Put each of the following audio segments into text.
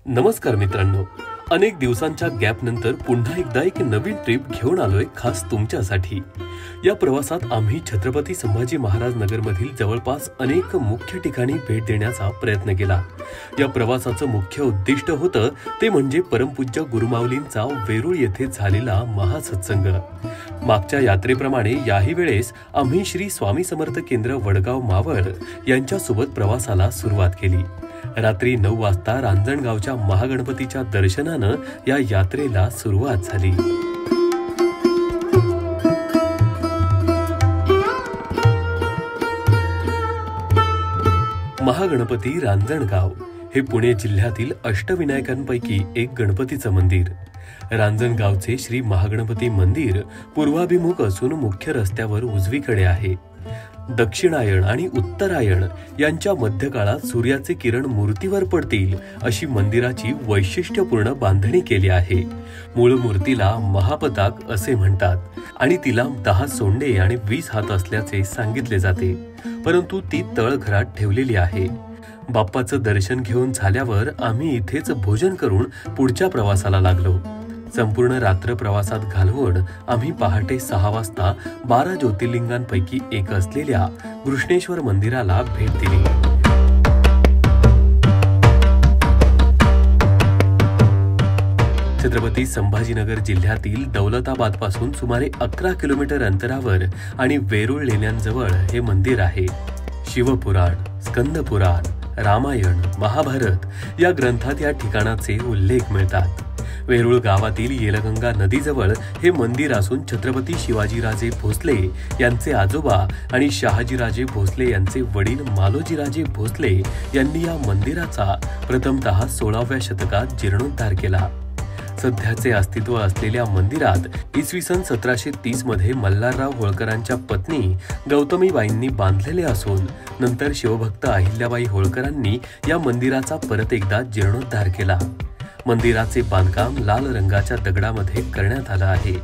नमस्कार मित्रांनो, अनेक दिवसांच्या गॅप नंतर पुन्हा एकदा एक नवीन ट्रिप घेऊन आलोय खास तुमच्यासाठी। या प्रवासात आम्ही छत्रपती संभाजी महाराज नगरमधील जवळपास अनेक मुख्य ठिकाणी भेट देण्याचा प्रयत्न केला। या प्रवासाचं मुख्य उद्दिष्ट होतं ते म्हणजे परमपूज्य गुरुमाऊलींचा वेरूळ येथे झालेला महासत्संग। मागच्या यात्रेप्रमाणे याही वेळेस आम्ही श्री स्वामी समर्थ केंद्र वडगाव मावळ यांच्यासोबत प्रवासाला सुरुवात केली। रात्री 9 वाजता रांजणगावच्या महागणपतीच्या दर्शनानं या यात्रेला सुरुवात झाली। महागणपती रांजणगाव हे पुणे जिल्ह्यातील अष्टविनायकांपैकी एक गणपतीचं मंदिर। रांजणगावचे श्री महागणपती मंदिर पूर्वाभिमुख असून मुख्य रस्त्यावर उजवीकडे आहे। दक्षिणायन आणि उत्तरायण यांच्या मध्यकाळात सूर्याचे किरण मूर्तीवर पडतील अशी मंदिराची वैशिष्ट्यपूर्ण बांधणी केली आहे। मूळ मूर्तीला महापताक असे म्हणतात आणि तिला 10 सोंडे आणि 20 हात असल्याचे सांगितले जाते, परंतु ती तळघरात ठेवलेली आहे। बाप्पाचं दर्शन घेऊन झाल्यावर आम्ही इथेच भोजन करून पुढच्या प्रवासाला लागलो। संपूर्ण रात्र प्रवासात घालवून आम्ही पहाटे 6 वाजता 12 ज्योतिर्लिंगांपैकी एक असलेल्या घृष्णेश्वर मंदिराला भेट दिली। छत्रपती संभाजीनगर जिल्ह्यातील दौलताबाद पासून सुमारे 11 किलोमीटर अंतरावर आणि वेरूळ लेण्यांजवळ हे मंदिर आहे। शिवपुराण, स्कंदपुराण, रामायण, महाभारत या ग्रंथात या ठिकाणाचे उल्लेख मिळतात। वेरूळ गावातील येलगंगा नदीजवळ हे मंदिर असून छत्रपती शिवाजीराजे भोसले यांचे आजोबा आणि शहाजीराजे भोसले यांचे वडील मालोजीराजे भोसले यांनी या मंदिराचा प्रथमतः 16व्या शतकात जीर्णोद्धार केला। सध्याचे अस्तित्व असलेल्या मंदिरात इसवी सन 1730 मध्ये मल्हारराव होळकरांच्या पत्नी गौतमीबाईंनी बांधलेले असून नंतर शिवभक्त अहिल्याबाई होळकरांनी या मंदिराचा परत एकदा जीर्णोद्धार केला। मंदिराचे बांधकाम लाल रंगाच्या दगडामध्ये करण्यात आलं आहे।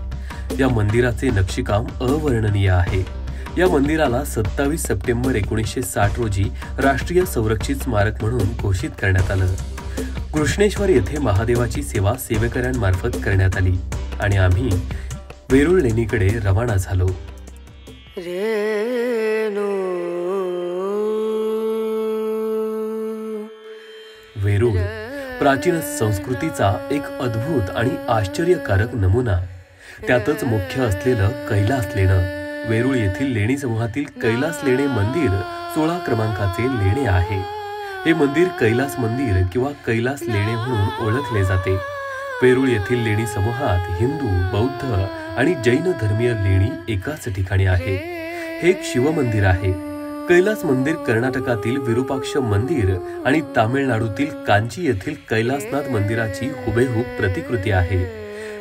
या मंदिराचे नक्षीकाम अवर्णनीय आहे। या मंदिराला 27 सप्टेंबर 1960 रोजी राष्ट्रीय संरक्षित स्मारक म्हणून घोषित करण्यात आलं। घृष्णेश्वर येथे महादेवाची सेवा सेवेकऱ्यांमार्फत करण्यात आली आणि आम्ही वेरूळ लेणीकडे रवाना झालो। वेरूळ प्राचीन संस्कृतीचा एक अद्भुत आणि आश्चर्यकारक नमुना, त्यातच मुख्य असलेलं कैलास लेणं। वेरूळ येथील लेणी समूहातील कैलास लेणे मंदिर 16 क्रमांकाचे लेणे आहे। हे मंदिर कैलास मंदिर किंवा कैलास लेणे म्हणून ओळखले जाते। वेरूळ येथील लेणी समूहात हिंदू, बौद्ध आणि जैन धर्मीय लेणी एकाच ठिकाणी आहे। हे एक शिवमंदिर आहे। कैलास मंदिर कर्नाटकातील विरूपाक्ष मंदिर आणि तामिळनाडूतील कांची येथील कैलासनाथ मंदिराची हुबेहूब प्रतिकृती आहे।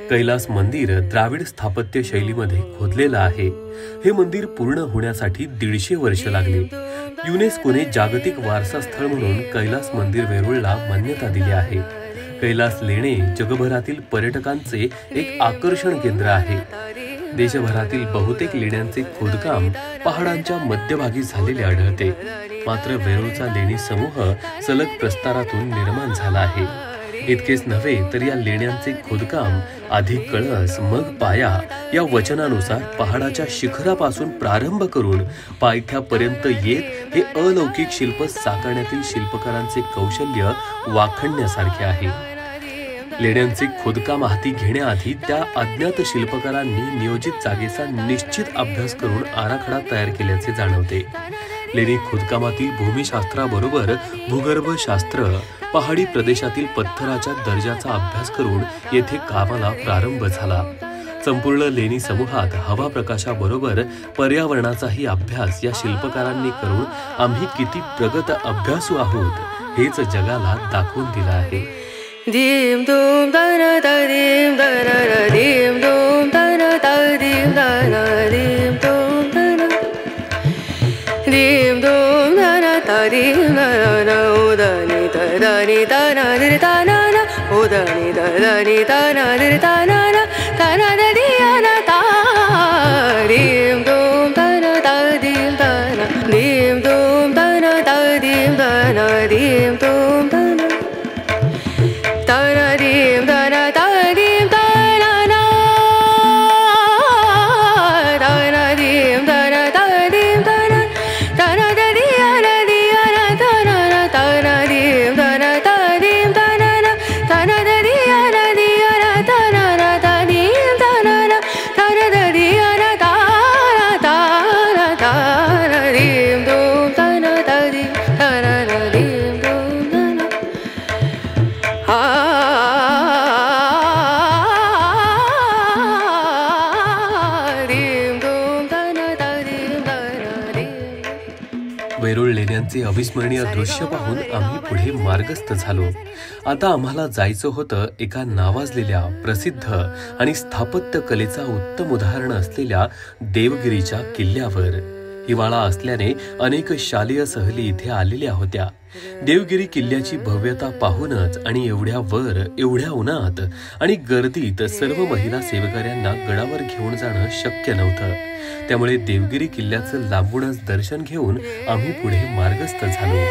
कैलास मंदिर द्राविड स्थापत्य शैलीमध्ये खोदलेलं आहे। हे मंदिर पूर्ण होण्यासाठी 150 वर्ष लागली। युनेस्कोने जागतिक वारसा स्थळ म्हणून कैलास मंदिर वेरूळला मान्यता दिली आहे। कैलास लेणे जगभरातील पर्यटकांचे एक आकर्षण केंद्र आहे। देशभरातील बहुतेक लेण्यांचे खोदकाम पहाडांच्या मध्यभागी झालेले आढळते, मात्र वेरूळचा लेणी समूह सलग प्रस्तरातून निर्माण झाला आहे। इतकेच नव्हे तर या लेण्यांचे खोदकाम आधी कळस मग पाया या वचनानुसार पहाडाच्या शिखरापासून प्रारंभ करून पायथ्यापर्यंत येत हे अलौकिक शिल्प साकारण्यातील शिल्पकारांचे कौशल्य वाखाणण्यासारखे आहे। लेण्यांचे खोदकाम हाती घेण्याआधी त्या अज्ञात शिल्पकारांनी नियोजित जागेचा निश्चित अभ्यास करून आराखडा तयार केल्याचे जाणवते। लेणी खोदकामातील भूमिशास्त्राबरोबर भूगर्भशास्त्र, पहाडी प्रदेशातील पत्थराच्या दर्जाचा अभ्यास करून येथे कामाला प्रारंभ झाला। संपूर्ण लेणी समूहात हवा प्रकाशाबरोबर पर्यावरणाचाही अभ्यास या शिल्पकारांनी करून आम्ही किती प्रगत अभ्यासू आहोत हेच जगाला दाखवून दिलं आहे। दीम दूम दना दीम दना दीम दूम दना दीम दना दीम दूम दना दीम दूम दना दीम दना उदनी दनी दना दिर दना उदनी दनी दना दिर दना दना दिया ता दीम दूम दना दीम दना दीम दूम दना दीम दना दीम दूम दना तानादीम ताना तानादीम ताना तानादीम ताना तानादीम ताना तानादीयाना दियाना ताना तानादीम ताना तानादीम ताना तानादीयाना दियाना ताना तानादीम ताना तानादीयाना ताना ताना तानादीम दोम ताना तादीम तानादीम दोम ताना वेरूळ लेण्यांचे अविस्मरणीय दृश्य पाहून आम्ही पुढे मार्गस्थ झालो. आता आम्हाला जायचं होतं एका नावाजलेल्या प्रसिद्ध आणि स्थापत्य कलेचा उत्तम उदाहरण असलेल्या देवगिरीच्या किल्ल्यावर. हिवाळा असल्याने अनेक शालेय सहली इथे आलेल्या होत्या. देवगिरी किल्ल्याची भव्यता पाहूनच आणि एवढ्या वर एवढ्या उन्हात आणि गर्दीत सर्व महिला सेवेकऱ्यांना गडावर घेऊन जाणं शक्य नव्हतं. त्यामुळे देवगिरी किल्ल्याचं लांबूनच दर्शन घेऊन आम्ही पुढे मार्गस्थ झालो.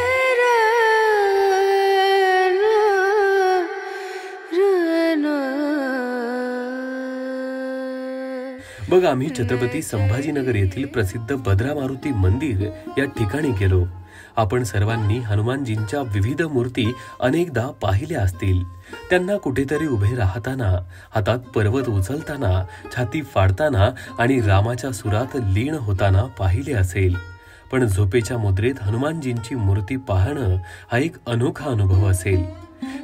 मग आम्ही छत्रपती संभाजीनगर येथील प्रसिद्ध भद्रा मारुती मंदिर या ठिकाणी गेलो. आपण सर्वांनी हनुमानजींच्या विविध मूर्ती अनेकदा पाहिल्या असतील. त्यांना कुठेतरी उभे राहताना, हातात पर्वत उचलताना, छाती फाडताना आणि रामाच्या सुरात लीन होताना पाहिले असेल. पण झोपेच्या मुद्रेत हनुमानजींची मूर्ती पाहणं हा एक अनोखा अनुभव असेल.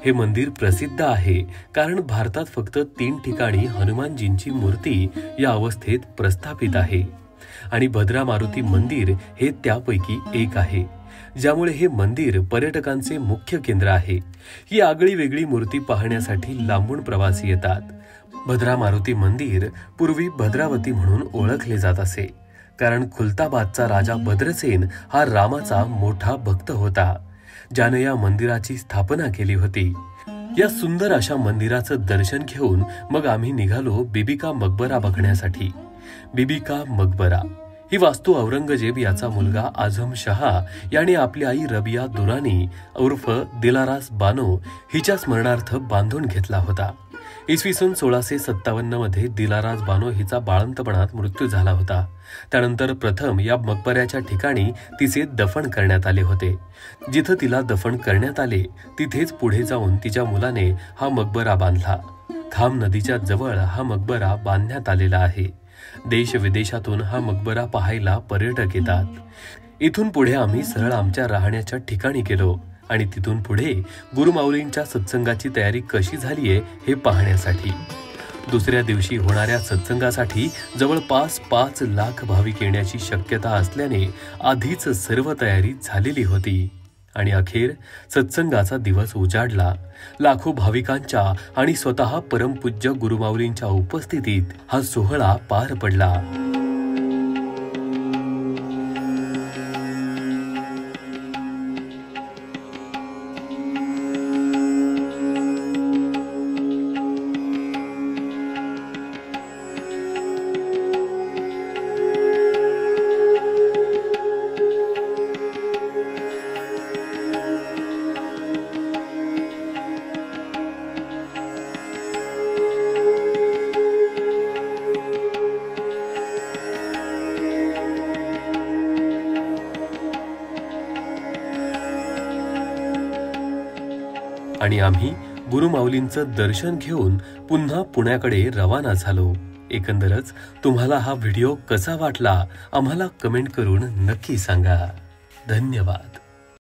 हे मंदिर प्रसिद्ध आहे कारण भारतात फक्त 3 ठिकाणी हनुमानजींची मूर्ती या अवस्थेत प्रस्थापित आहे आणि भद्रा मारुती मंदिर हे त्यापैकी एक आहे, ज्यामुळे हे मंदिर पर्यटकांचे मुख्य केंद्र आहे. ही आगळी वेगळी मूर्ती पाहण्यासाठी लांबून प्रवासी येतात. भद्रा मारुती मंदिर पूर्वी भद्रावती म्हणून ओळखले जात असे, कारण खुलताबादचा राजा भद्रसेन हा रामाचा मोठा भक्त होता, ज्याने या मंदिराची स्थापना केली होती. या सुंदर अशा मंदिराचं दर्शन घेऊन मग आम्ही निघालो बीबी का मकबरा बघण्यासाठी. बीबी का मकबरा ही वास्तू औरंगजेब याचा मुलगा आझम शहा याने आपली आई रबिया दुरानी उर्फ दिलारास बानो हिच्या स्मरणार्थ बांधून घेतला होता. इसवी सन 1657 मध्ये दिलारास बानो हिचा बाळंतपणात मृत्यू झाला होता. त्यानंतर प्रथम या मकबऱ्याच्या ठिकाणी तिचे दफन करण्यात आले होते. जिथं तिला दफन करण्यात आले तिथेच पुढे जाऊन तिच्या मुलाने हा मकबरा बांधला. खाम नदीच्या जवळ हा मकबरा बांधण्यात आलेला आहे. देश विदेशातून हा मकबरा पाहायला पर्यटक येतात. इथून पुढे आम्ही सरळ आमच्या राहण्याच्या ठिकाणी गेलो आणि तिथून पुढे गुरुमाऊलींच्या सत्संगाची तयारी कशी झालीये हे पाहण्यासाठी. दुसऱ्या दिवशी होणाऱ्या सत्संगासाठी जवळपास 5 लाख भाविक येण्याची शक्यता असल्याने आधीच सर्व तयारी झालेली होती आणि अखेर सत्संगाचा दिवस उजाडला. लाखो भाविकांच्या आणि स्वतः परमपूज्य गुरुमाऊलींच्या उपस्थितीत हा सोहळा पार पडला. आणि आम्ही गुरुमाऊलींचं दर्शन घेऊन पुन्हा पुण्याकडे रवाना झालो. एकंदरच तुम्हाला हा व्हिडिओ कसा वाटला आम्हाला कमेंट करून नक्की सांगा. धन्यवाद.